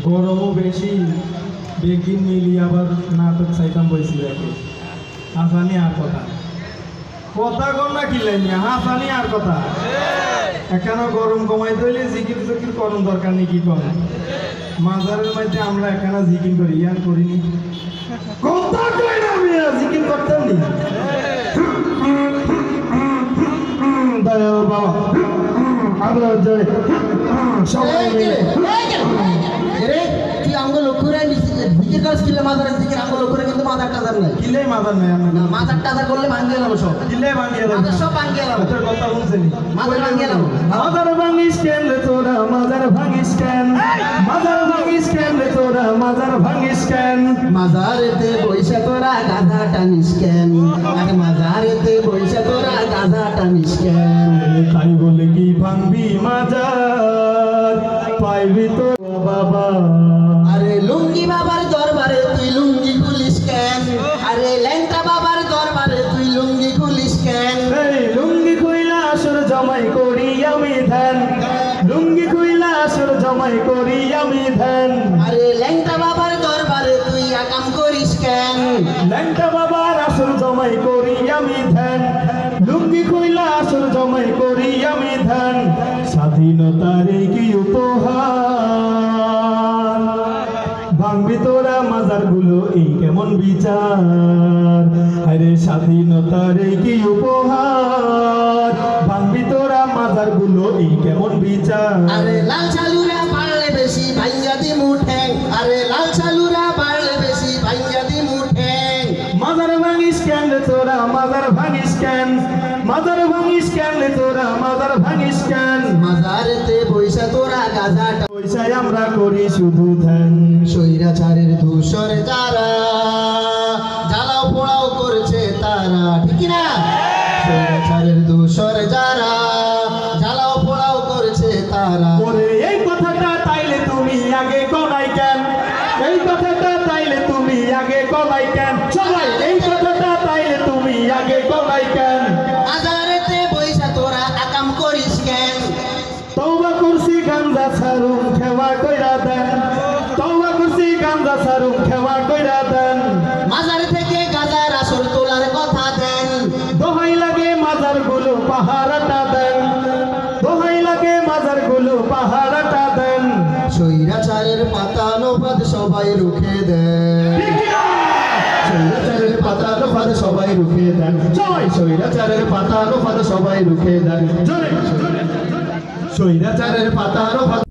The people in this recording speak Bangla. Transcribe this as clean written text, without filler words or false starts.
গরমও বেশি, বেগিন মিলি আবার নাটক চাইতাম বইছি দেখে হাসানি আর কথা কথা কর না কিলাই নিয়ে হাসানি আর কথা এখানে গরম কমাই দিলে জিকির জিকির করুন দরকার নেই কি কম মাজারের মধ্যে আমরা এখানে জিকির করি ইয়ান করিনি কথা কই না আমি জিকির করতাম নি দয়াল বাবা আমরা জয় সবাই মিলে রে তুই আমগো লক্ষ্য রে জিকির কাজ কিলে মাজারের জিকির আমগো লক্ষ্য রে কিন্তু মাজার টাজার নাই কিলে মাজার নাই আমরা না মাজার টাজার করলে ভাঙিয়ে গেল সব কিলে ভাঙিয়ে দাও মাজার সব ভাঙিয়ে গেল তোর কথা শুনছেনি মাজার ভাঙিয়ে গেল মাজার ভাঙিস কেন রে তোরা মাজার ভাঙিস কেন মাজার ভাঙিস কেন রে তোরা মাজার ভাঙিস কেন মাজারেতে বইসা তোরা গাধা টানিস কেন আরে মাজারেতে বইসা তোরা গাধা টানিস কেন তাই বলে কি ভাঙবি মাজার পাইবি তো বাবা আরে লুঙ্গি বাবার দরবারে তুই লুঙ্গি খুলিস কেন আরে ল্যাংটা বাবার দরবারে তুই লুঙ্গি খুলিস কেন এই লুঙ্গি কইলা আসর জমাই করি আমি ধ্যান লুঙ্গি কইলা আসর জমাই করি আমি ধ্যান আরে ল্যাংটা বাবার দরবারে তুই আকাম করিস কেন ল্যাংটা বাবার আসর জমাই করি আমি ধ্যান লুঙ্গি কইলা আসর জমাই করি আমি ধ্যান স্বাধীনতার কি উপহার ভাঙবি তোরা মাজার গুলো এই কেমন বিচার আরে স্বাধীনতার কি উপহার ভাঙবি তোরা মাজার গুলো এই কেমন বিচার আরে লাল চালুরা বাড়লে বেশি ভাইয়া দি মুঠেং আরে লাল চালুরা বাড়লে বেশি ভাইয়া দি মুঠেং মাজার ভাঙিস কেন রে তোরা মাজার ভাঙিস কেন মাজার ভাঙিস কেন রে তোরা মাজার ভাঙিস কেন মাজারেতে বইসা তোরা গাধাটা পয়সায় আমরা করি শুধু ধ্যান স্বৈরাচারের ধূসর যারা জ্বালাও পোড়াও করছে তারা ঠিক না স্বৈরাচারের ধূসর যারা জ্বালাও পোড়াও করছে তারা ওরে এই কথাটা তাইলে তুমি আগে কনাই কেন এই কথাটা তাইলে তুমি আগে কনাই কেন সবাই এই কথাটা তাইলে তুমি আগে কনাই কেন মাজারেতে বইসা তোরা আকাম করিস কেন তওবা করছি গাঞ্জা ছাড়ুন খেওয়া কইরা দেন তওবা করছি গাঞ্জা ছাড়ুন খেওয়া কইরা দেন মাজার থেকে গাজার আসর তোলার কথা দেন দোহাই লাগে মাজার গুলো পাহারাটা দেন দোহাই লাগে মাজার গুলো পাহারাটা দেন স্বৈরাচারের পাতানো পাত সবাই রুখে দেন স্বৈরাচারের পাতানো ফাঁদ সবাই রুখে দেন জয় স্বৈরাচারের পাতানো ফাঁদ সবাই রুখে দেন জয় স্বৈরাচারের পাতানো ফাঁদ